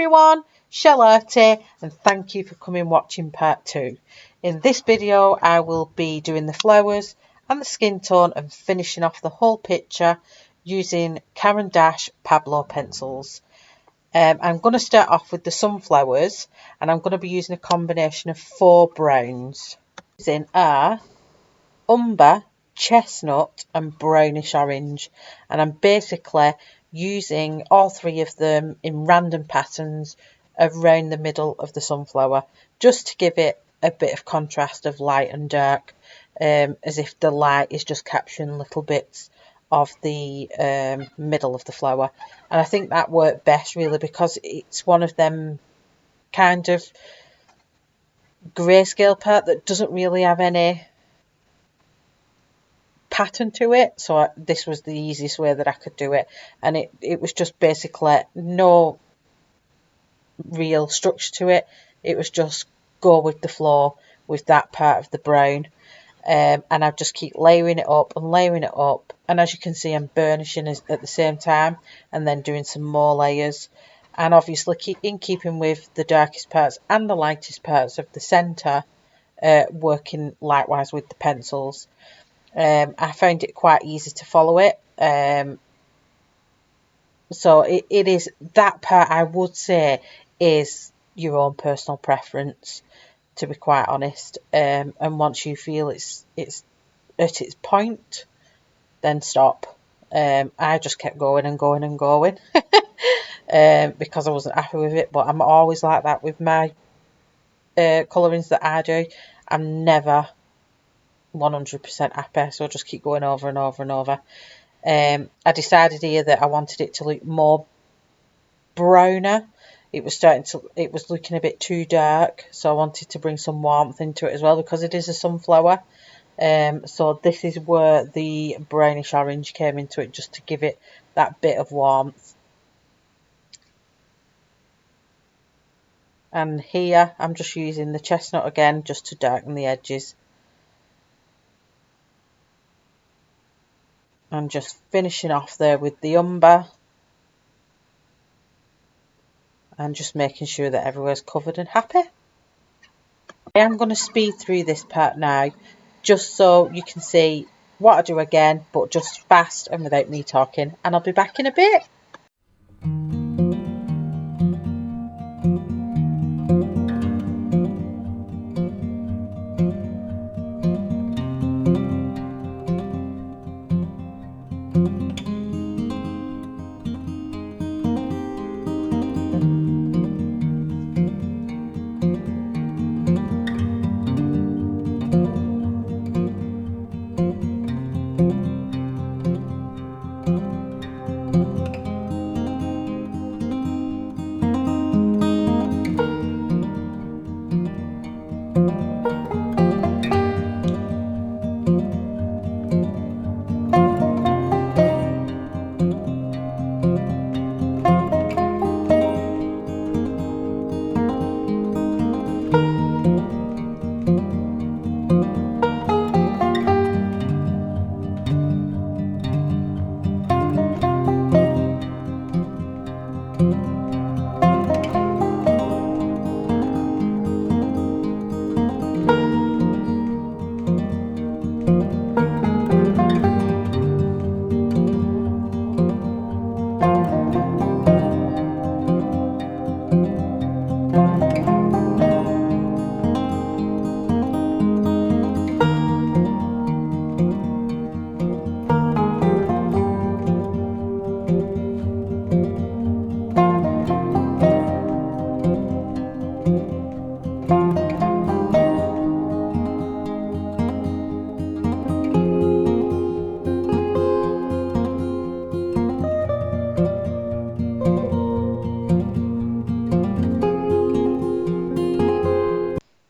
everyone, Charlotte, and thank you for coming watching part 2. In this video I will be doing the flowers and the skin tone and finishing off the whole picture using Caran Dache Pablo pencils. I'm going to start off with the sunflowers, and I'm going to be using a combination of 4 browns. Using are Umber, Chesnut and Brownish orange, and I'm basically using all 3 of them in random patterns around the middle of the sunflower, just to give it a bit of contrast of light and dark, as if the light is just capturing little bits of the middle of the flower. And I think that worked best really, because it's one of them kind of grayscale part that doesn't really have any pattern to it, so this was the easiest way that I could do it, and it was just basically no real structure to it. It was just go with the flow with that part of the brown, and I just keep layering it up and layering it up, and as you can see I'm burnishing at the same time and then doing some more layers, and obviously in keeping with the darkest parts and the lightest parts of the centre, working likewise with the pencils. I found it quite easy to follow it. So it is, that part I would say is your own personal preference, to be quite honest. And once you feel it's at its point, then stop. I just kept going and going and going because I wasn't happy with it. But I'm always like that with my colourings that I do. I'm never 100% happy, so I'll just keep going over and over and over. I decided here that I wanted it to look more browner. It was looking a bit too dark, so I wanted to bring some warmth into it as well, because it is a sunflower. So this is where the brownish orange came into it, just to give it that bit of warmth. And here I'm just using the chestnut again, just to darken the edges. And just finishing off there with the umber, and just making sure that everywhere's covered and happy. I am going to speed through this part now, just so you can see what I do again, but just fast and without me talking, and I'll be back in a bit.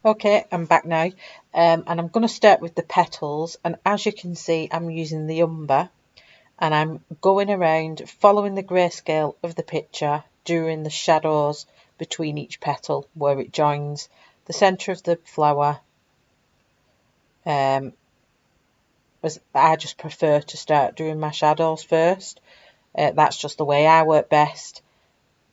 Okay, I'm back now, and I'm going to start with the petals, and as you can see I'm using the umber, and I'm going around following the grayscale of the picture during the shadows between each petal where it joins the centre of the flower. As I just prefer to start doing my shadows first. That's just the way I work best.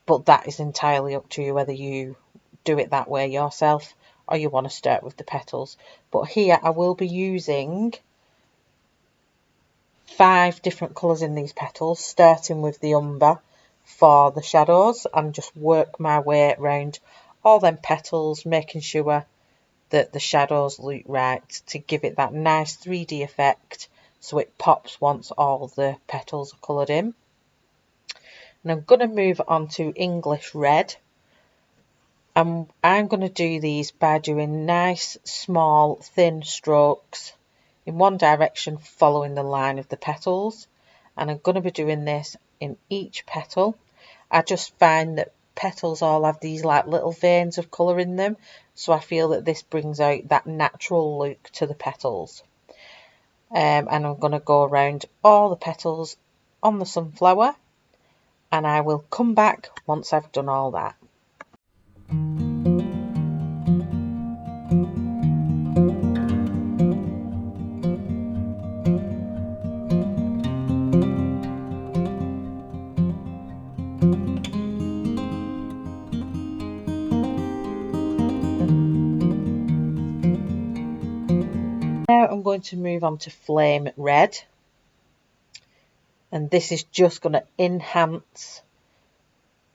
but that is entirely up to you whether you do it that way yourself or you want to start with the petals. But here I will be using 5 different colours in these petals, starting with the Umber for the shadows, and just work my way around all them petals, making sure that the shadows look right to give it that nice 3D effect so it pops once all the petals are coloured in. And I'm going to move on to English Red. I'm going to do these by doing nice, small, thin strokes in one direction following the line of the petals. And I'm going to be doing this in each petal. I just find that petals all have these like little veins of colour in them, so I feel that this brings out that natural look to the petals. And I'm going to go around all the petals on the sunflower, and I will come back once I've done all that. Now I'm going to move on to Flame Red, and this is just going to enhance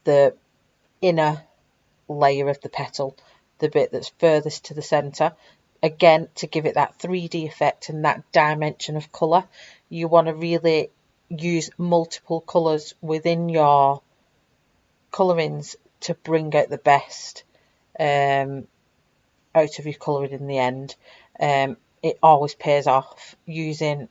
the inner layer of the petal, the bit that's furthest to the centre, again to give it that 3D effect and that dimension of colour. You want to really use multiple colours within your colourings to bring out the best out of your colouring in the end. It always pays off using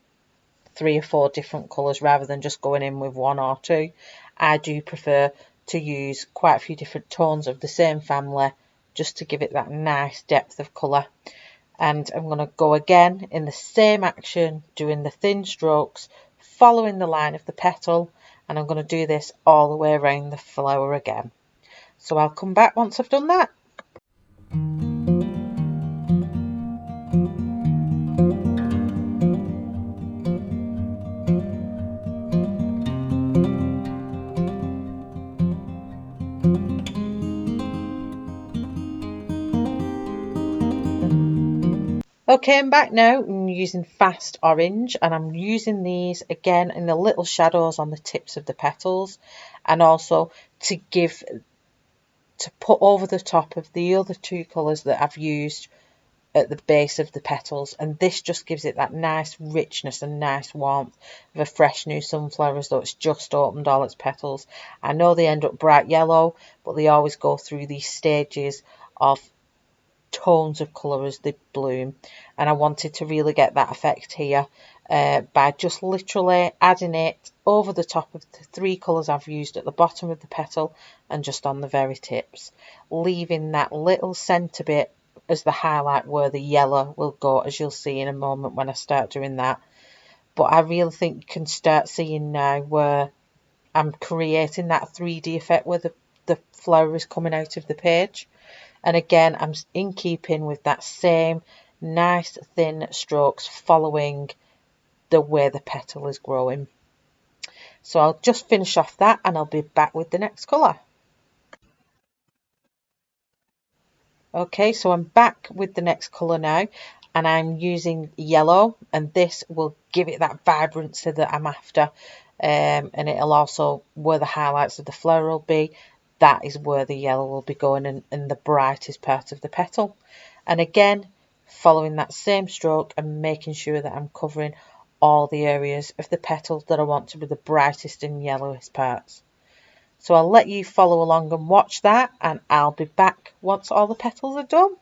3 or 4 different colours rather than just going in with 1 or 2. I do prefer to use quite a few different tones of the same family just to give it that nice depth of colour. And I'm going to go again in the same action, doing the thin strokes, following the line of the petal, and I'm going to do this all the way around the flower again. So I'll come back once I've done that. Okay, I'm back now. I'm using Fast Orange, and I'm using these again in the little shadows on the tips of the petals, and also to put over the top of the other 2 colours that I've used at the base of the petals. And this just gives it that nice richness and nice warmth of a fresh new sunflower, as though it's just opened all its petals. I know they end up bright yellow, but they always go through these stages of tones of colour as they bloom, and I wanted to really get that effect here by just literally adding it over the top of the 3 colours I've used at the bottom of the petal and just on the very tips, leaving that little centre bit as the highlight where the yellow will go, as you'll see in a moment when I start doing that. But I really think you can start seeing now where I'm creating that 3D effect where the flower is coming out of the page. And again, I'm in keeping with that same nice thin strokes following the way the petal is growing. So I'll just finish off that and I'll be back with the next colour. Okay, so I'm back with the next colour now, and I'm using yellow, and this will give it that vibrancy that I'm after, and it'll also, where the highlights of the flower will be, that is where the yellow will be going in the brightest part of the petal. And again, following that same stroke and making sure that I'm covering all the areas of the petal that I want to be the brightest and yellowest parts. So I'll let you follow along and watch that, and I'll be back once all the petals are done.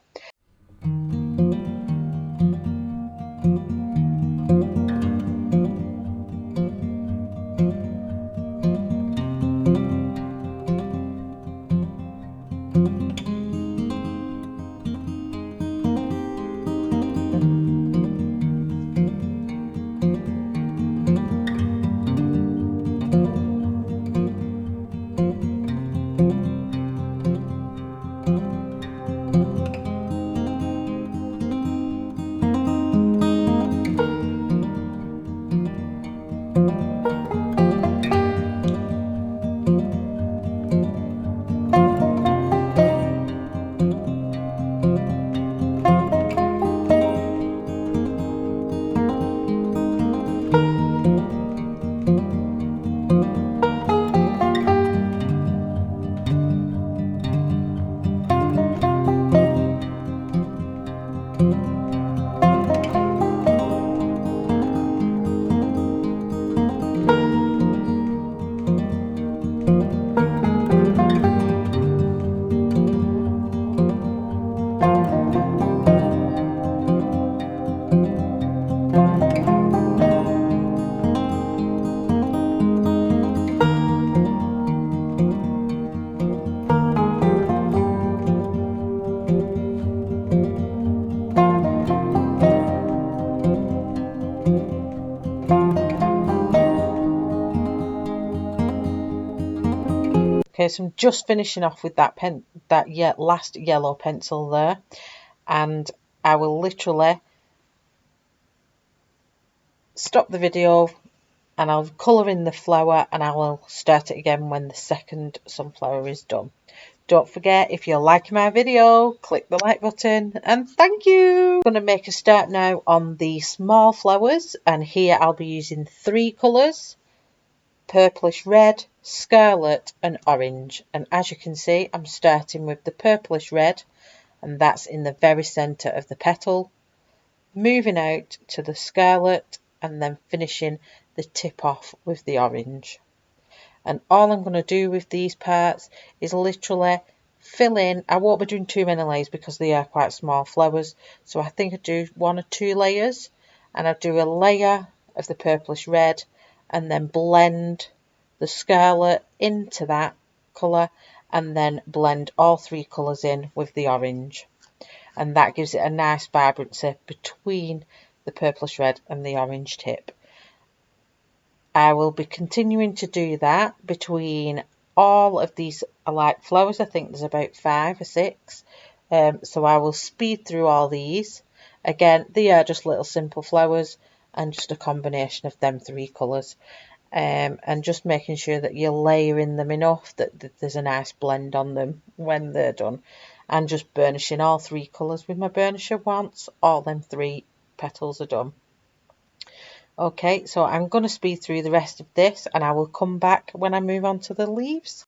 Okay, so I'm just finishing off with that last yellow pencil there, and I will literally stop the video and I'll colour in the flower, and I will start it again when the second sunflower is done. Don't forget, if you're liking my video, click the like button, and thank you. I'm going to make a start now on the small flowers, and here I'll be using 3 colours: purplish red, scarlet and orange. And as you can see, I'm starting with the purplish red, and that's in the very centre of the petal, moving out to the scarlet, and then finishing the tip off with the orange. And all I'm going to do with these parts is literally fill in. I won't be doing too many layers because they are quite small flowers, so I think I do 1 or 2 layers, and I'll do a layer of the purplish red and then blend the scarlet into that colour, and then blend all 3 colours in with the orange, and that gives it a nice vibrancy between the purplish red and the orange tip. I will be continuing to do that between all of these alike flowers. I think there's about 5 or 6. So I will speed through all these. Again, they are just little simple flowers and just a combination of them 3 colours. And just making sure that you're layering them enough that there's a nice blend on them when they're done. And just burnishing all 3 colours with my burnisher once all them 3 petals are done. Okay, so I'm going to speed through the rest of this, and I will come back when I move on to the leaves.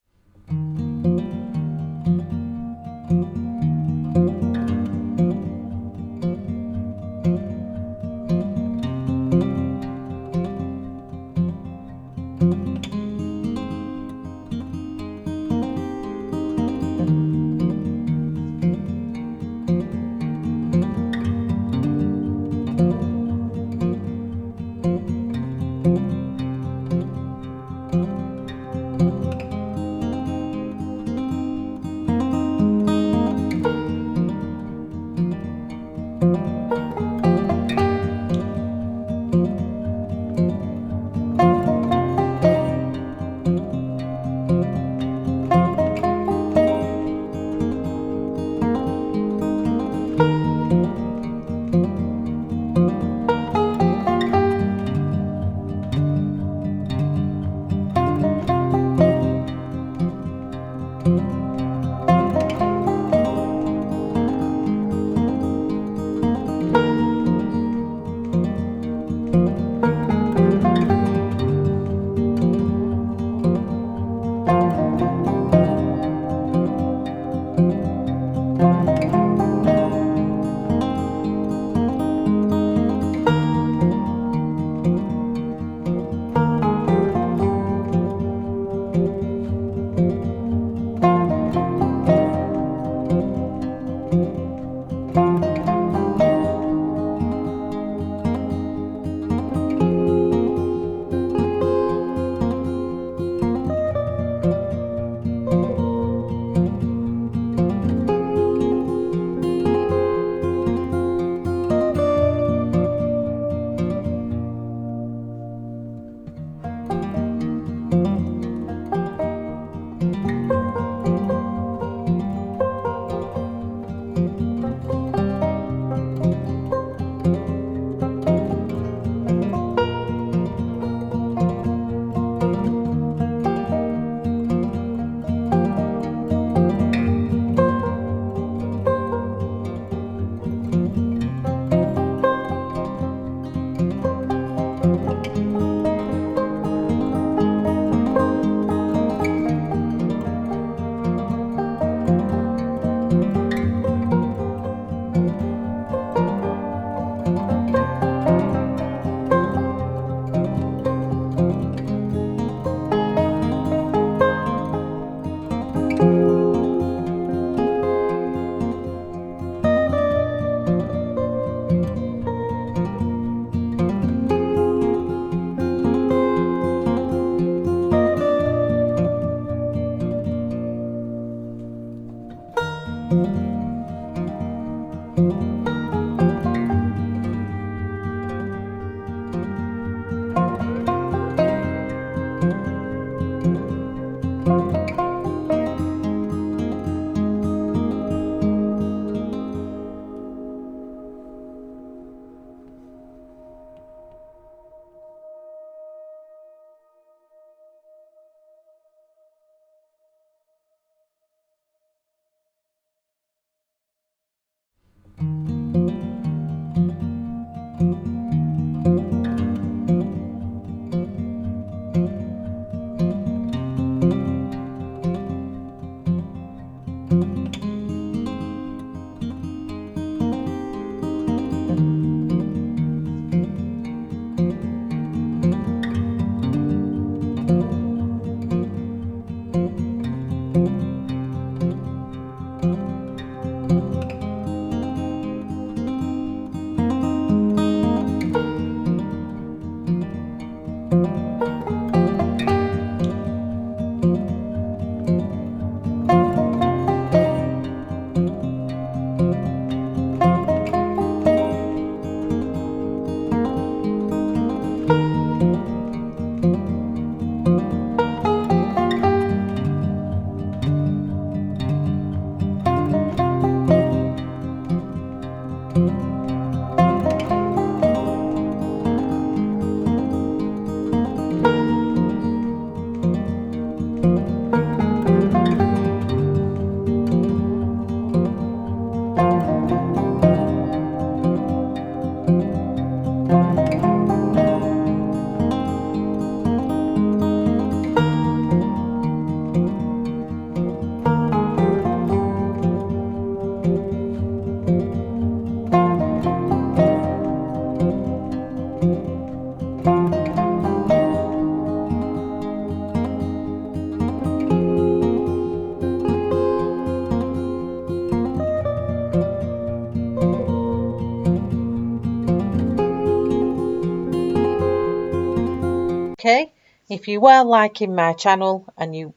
Okay, if you are liking my channel and you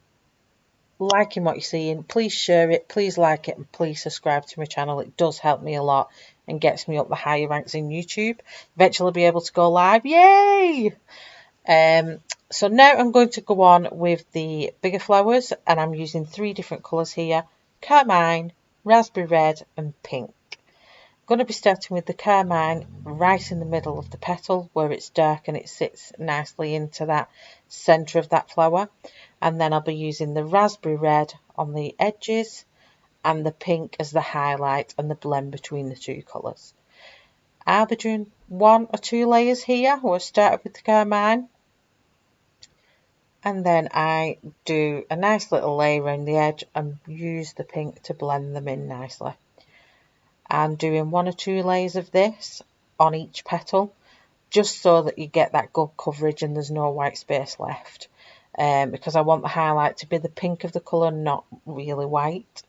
liking what you're seeing, please share it, please like it, and please subscribe to my channel. It does help me a lot and gets me up the higher ranks in YouTube. Eventually I'll be able to go live. Yay! So now I'm going to go on with the bigger flowers, and I'm using 3 different colours here: Carmine, Raspberry Red and Pink. I'm going to be starting with the Carmine right in the middle of the petal where it's dark and it sits nicely into that centre of that flower, and then I'll be using the Raspberry Red on the edges and the Pink as the highlight and the blend between the 2 colours. I'll be doing 1 or 2 layers here. We'll start with the Carmine, and then I do a nice little layer around the edge and use the Pink to blend them in nicely. I'm doing 1 or 2 layers of this on each petal, just so that you get that good coverage and there's no white space left, because I want the highlight to be the pink of the colour, not really white.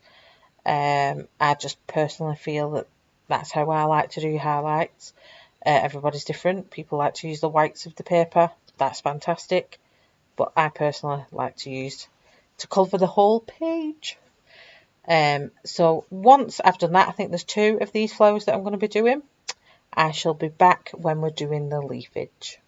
I just personally feel that that's how I like to do highlights. Everybody's different. People like to use the whites of the paper. That's fantastic, but I personally like to use to cover the whole page. So once I've done that, I think there's 2 of these flowers that I'm going to be doing. I shall be back when we're doing the leafage.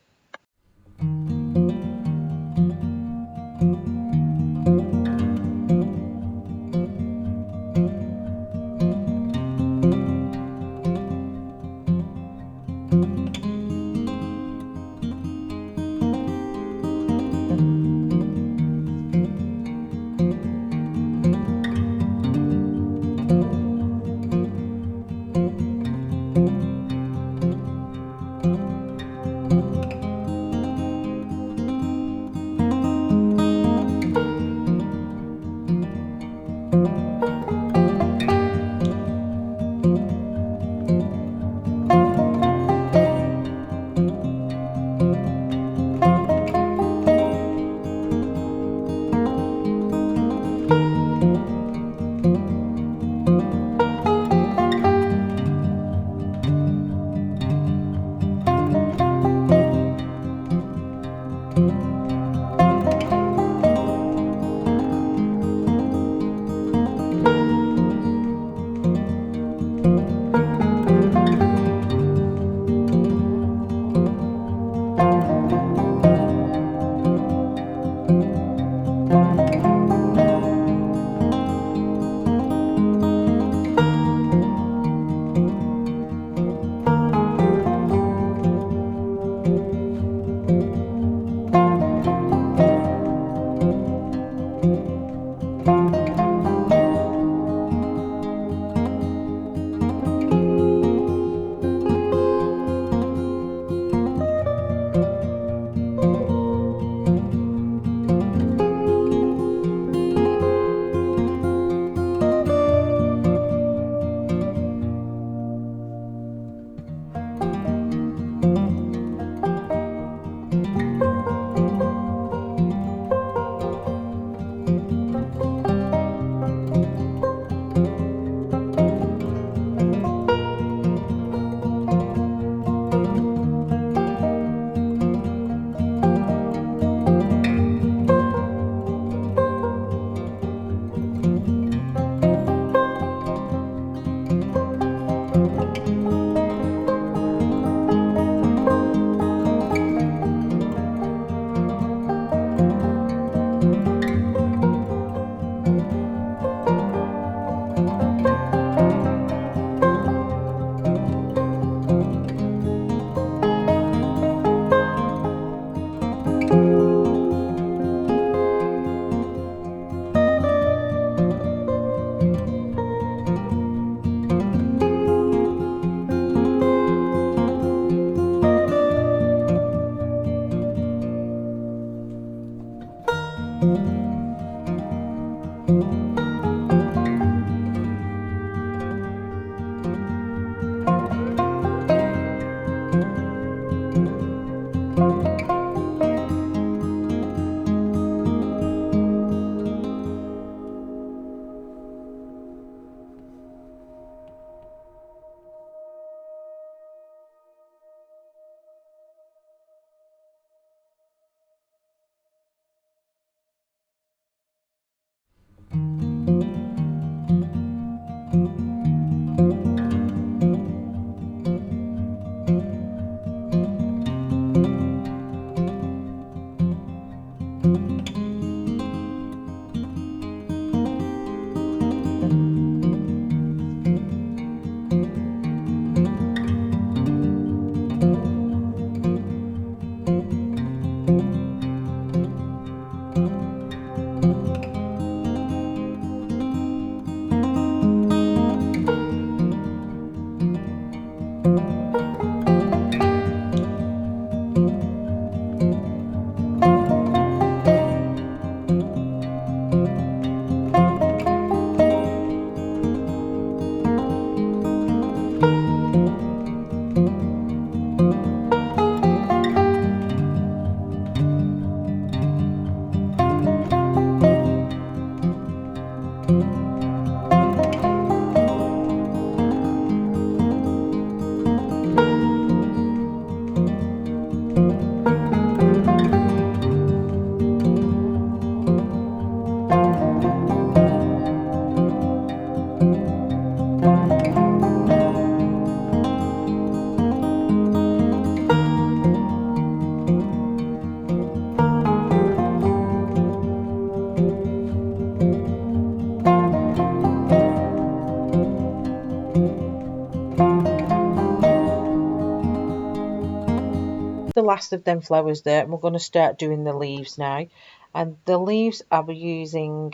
The last of them flowers there, and we're going to start doing the leaves now. And the leaves, I'll be using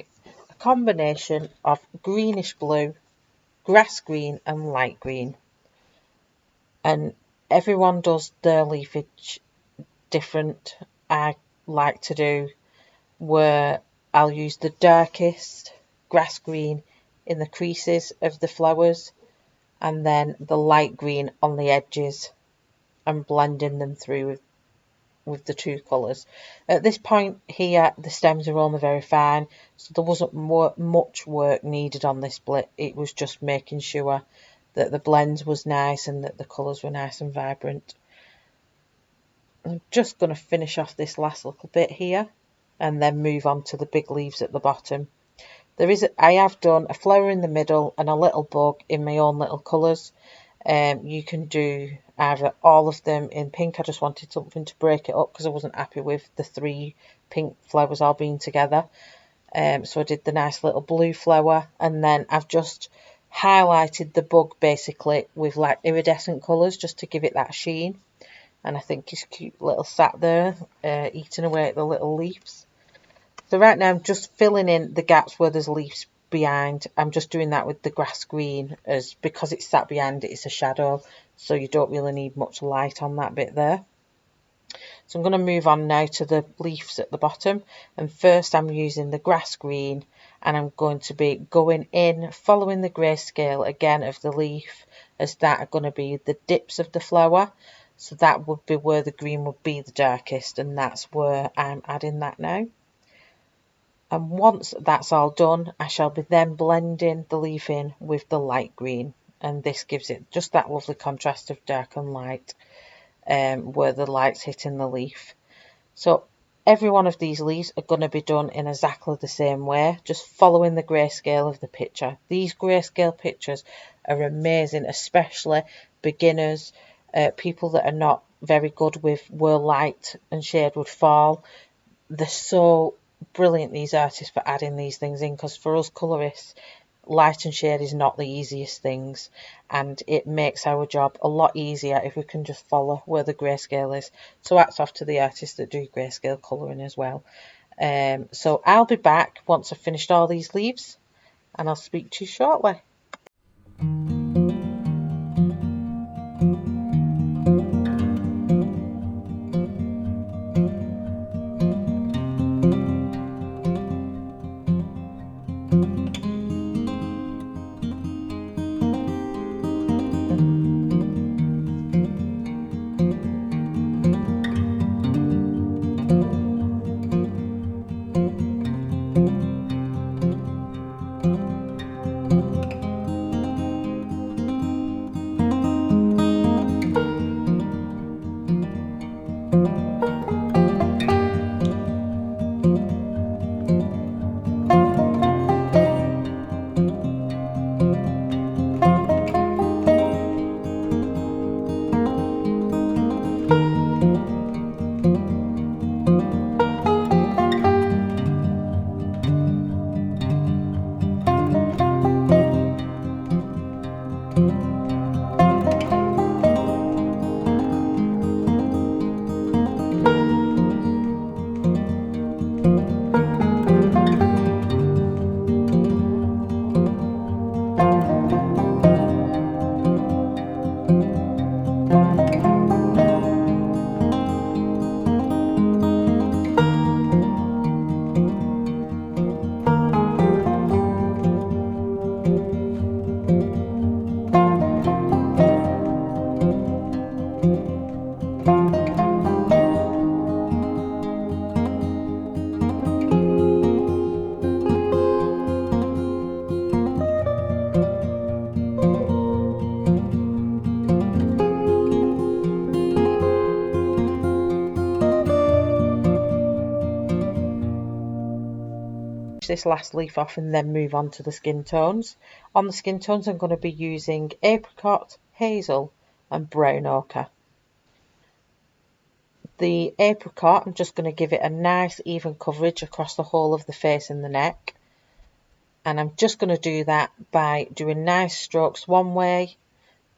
a combination of greenish blue, grass green and light green. And everyone does their leafage different. I like to do where I'll use the darkest grass green in the creases of the flowers and then the light green on the edges and blending them through with the two colours. At this point here, the stems are only very fine, so there wasn't much work needed on this split. It was just making sure that the blend was nice and that the colours were nice and vibrant. I'm just going to finish off this last little bit here and then move on to the big leaves at the bottom. I have done a flower in the middle and a little bug in my own little colours. You can do either all of them in pink. I just wanted something to break it up because I wasn't happy with the 3 pink flowers all being together. So I did the nice little blue flower, and then I've just highlighted the bug basically with like iridescent colours just to give it that sheen. And I think he's cute little sat there eating away at the little leaves. So right now I'm just filling in the gaps where there's leaves behind. I'm just doing that with the grass green, as because it's sat behind it, it's a shadow, so you don't really need much light on that bit there. So I'm going to move on now to the leaves at the bottom, and first I'm using the grass green, and I'm going to be going in following the grayscale again of the leaf, as that are going to be the dips of the flower. So that would be where the green would be the darkest, and that's where I'm adding that now. And once that's all done, I shall be then blending the leaf in with the light green. And this gives it just that lovely contrast of dark and light, where the light's hitting the leaf. So every one of these leaves are going to be done in exactly the same way, just following the grayscale of the picture. These grayscale pictures are amazing, especially beginners, people that are not very good with where light and shade would fall. They're so brilliant, these artists, for adding these things in, because for us colorists, light and shade is not the easiest things, and it makes our job a lot easier if we can just follow where the grayscale is. So hats off to the artists that do grayscale colouring as well. So I'll be back once I've finished all these leaves, and I'll speak to you shortly. This last leaf off and then move on to the skin tones. On the skin tones I'm going to be using Apricot, Hazel and Brown Ochre. The Apricot, I'm just going to give it a nice even coverage across the whole of the face and the neck, and I'm just going to do that by doing nice strokes one way,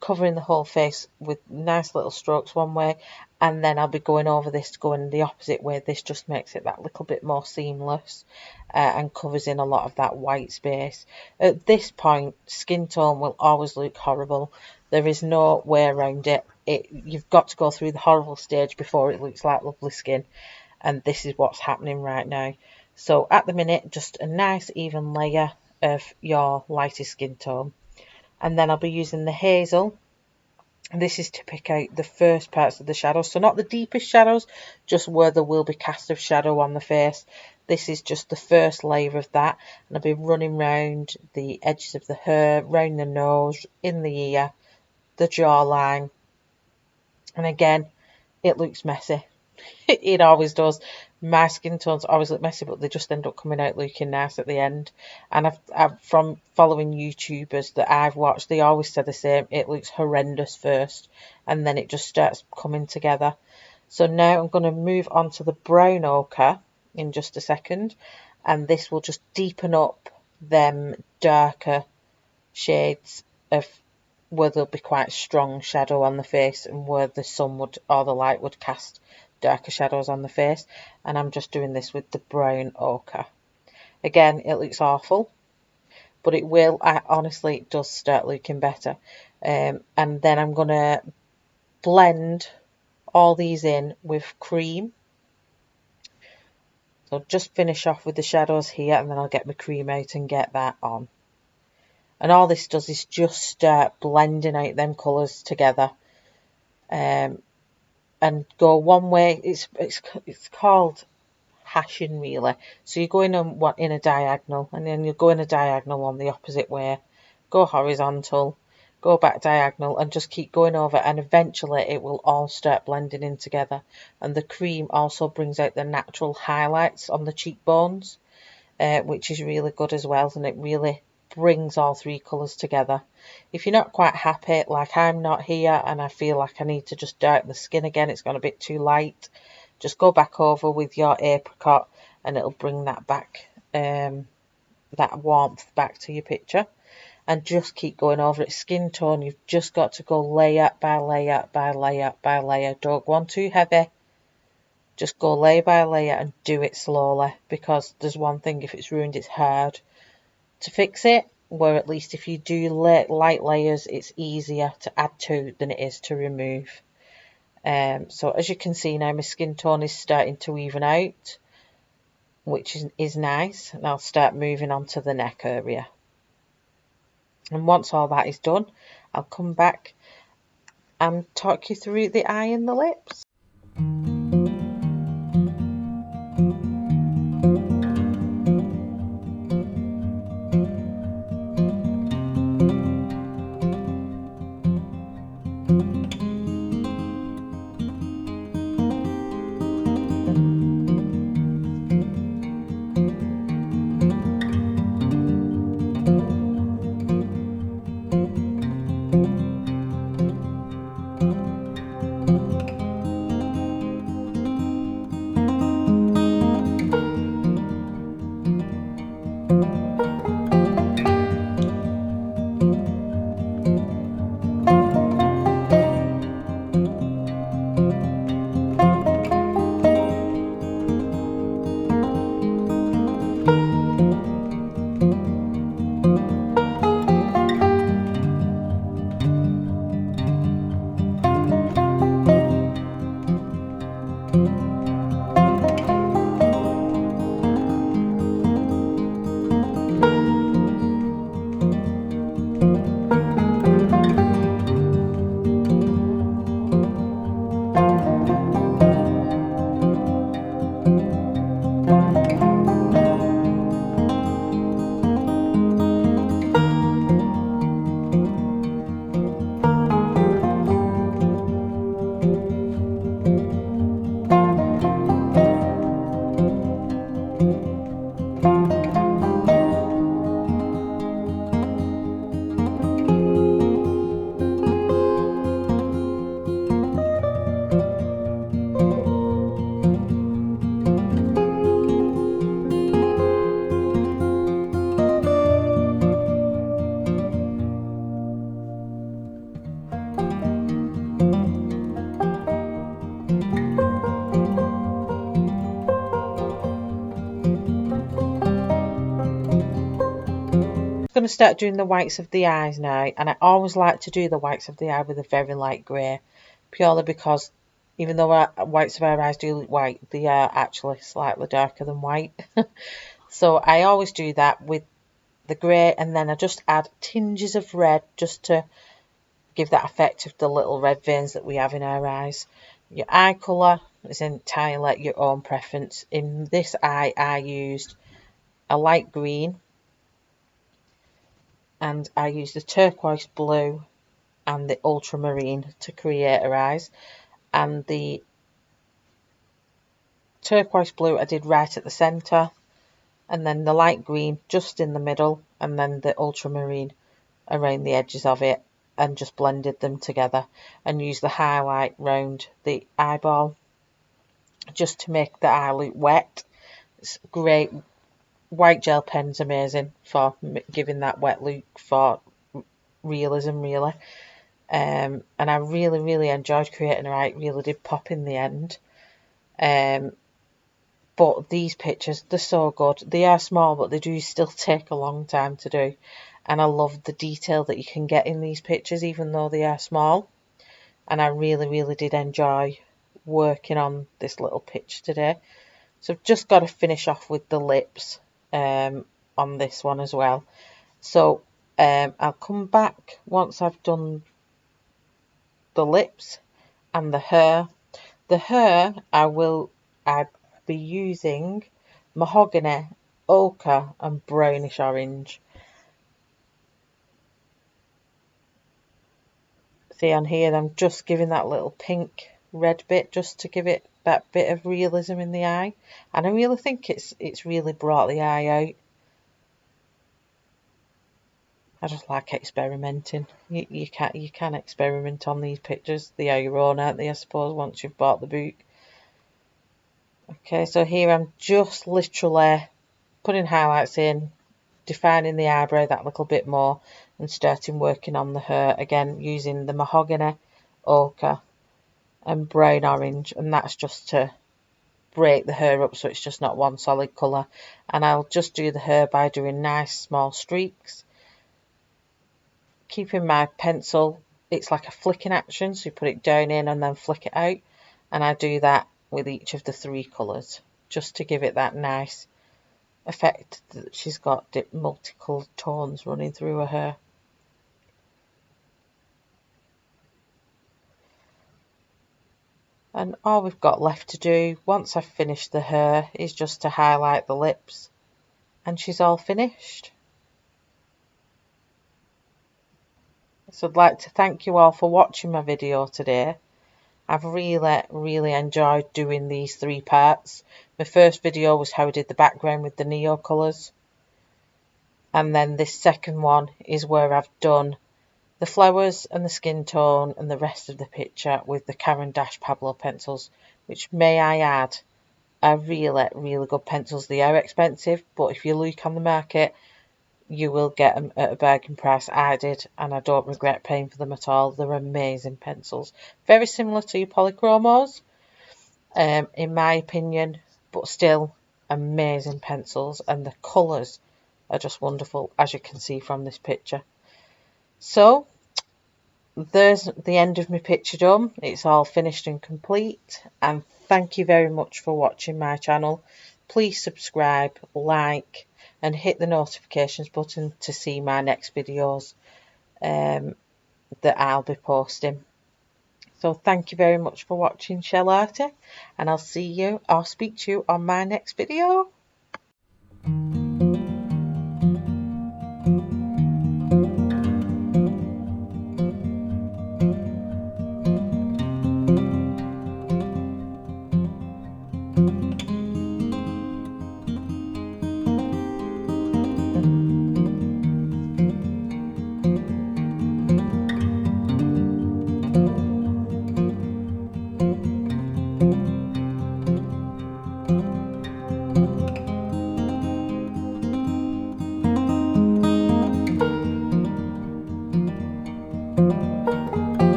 covering the whole face with nice little strokes one way, and then I'll be going over this going the opposite way. This just makes it that little bit more seamless and covers in a lot of that white space. At this point, skin tone will always look horrible. There is no way around it. You've got to go through the horrible stage before it looks like lovely skin, and this is what's happening right now. So at the minute, just a nice even layer of your lightest skin tone, and then I'll be using the Hazel. This is to pick out the first parts of the shadows, so not the deepest shadows, just where there will be cast of shadow on the face. This is just the first layer of that, and I'll be running round the edges of the hair, round the nose, in the ear, the jawline, and again, it looks messy. It always does. My skin tones always look messy, but they just end up coming out looking nice at the end. And I've from following YouTubers that I've watched, they always say the same. It looks horrendous first, and then it just starts coming together. So now I'm going to move on to the Brown Ochre in just a second, and this will just deepen up them darker shades of where there'll be quite strong shadow on the face, and where the sun would or the light would cast darker shadows on the face. And I'm just doing this with the Brown Ochre. Again, it looks awful, but it will, honestly, it does start looking better. And then I'm going to blend all these in with cream. So just finish off with the shadows here, and then I'll get my cream out and get that on. And all this does is just start blending out them colours together. And go one way. It's called hashing, really. So you're going in a diagonal, and then you go in a diagonal on the opposite way, go horizontal, go back diagonal, and just keep going over, and eventually it will all start blending in together. And the cream also brings out the natural highlights on the cheekbones, which is really good as well, and it really brings all three colours together. If you're not quite happy, like I'm not here, and I feel like I need to just darken the skin again, it's gone a bit too light, just go back over with your Apricot, and it'll bring that back, that warmth back to your picture. And just keep going over it. Skin tone, you've just got to go layer by layer by layer by layer. Don't go on too heavy. Just go layer by layer and do it slowly, because there's one thing, if it's ruined, it's hard to fix it, where at least if you do light layers, it's easier to add to than it is to remove. So as you can see now, my skin tone is starting to even out, which is nice, and I'll start moving on to the neck area. And once all that is done, I'll come back and talk you through the eye and the lips. Going to start doing the whites of the eyes now, and I always like to do the whites of the eye with a very light grey, purely because even though our whites of our eyes do look white, they are actually slightly darker than white. So I always do that with the grey, and then I just add tinges of red just to give that effect of the little red veins that we have in our eyes. Your eye colour is entirely your own preference. In this eye I used a light green, and I used the turquoise blue and the ultramarine to create her eyes, and the turquoise blue I did right at the centre, and then the light green just in the middle, and then the ultramarine around the edges of it, and just blended them together and used the highlight round the eyeball just to make the eye look wet. It's great. White gel pen's amazing for giving that wet look for realism, really. And I really enjoyed creating her eye. It really did pop in the end. But these pictures, they're so good. They are small, but they do still take a long time to do. And I love the detail that you can get in these pictures, even though they are small. And I really did enjoy working on this little picture today. So I've just got to finish off with the lips on this one as well. So I'll come back once I've done the lips and the hair. The hair I'll be using Mahogany, Ochre and Brownish orange. See on here I'm just giving that little pink red bit just to give it that bit of realism in the eye, and I really think it's really brought the eye out. I just like experimenting. You can experiment on these pictures. They are your own, aren't they, I suppose, once you've bought the book. Okay, so here I'm just literally putting highlights in, defining the eyebrow that little bit more, and starting working on the hair again using the Mahogany, Ochre and Brown Orange, and that's just to break the hair up so it's just not one solid colour. And I'll just do the hair by doing nice small streaks, keeping my pencil, it's like a flicking action, so you put it down in and then flick it out, and I do that with each of the three colours just to give it that nice effect that she's got multicoloured tones running through her hair. And all we've got left to do once I've finished the hair is just to highlight the lips, and she's all finished. So I'd like to thank you all for watching my video today. I've really enjoyed doing these three parts. My first video was how I did the background with the neo colours, and then this second one is where I've done the flowers and the skin tone and the rest of the picture with the Caran Dache Pablo pencils, which, may I add, are really good pencils. They are expensive, but if you look on the market you will get them at a bargain price. I did, and I don't regret paying for them at all. They're amazing pencils. Very similar to your polychromos, in my opinion, but still amazing pencils, and the colours are just wonderful, as you can see from this picture. So there's the end of my picture done. It's all finished and complete, and thank you very much for watching my channel. Please subscribe, like and hit the notifications button to see my next videos that I'll be posting. So thank you very much for watching, Charlotte, and I'll speak to you on my next video.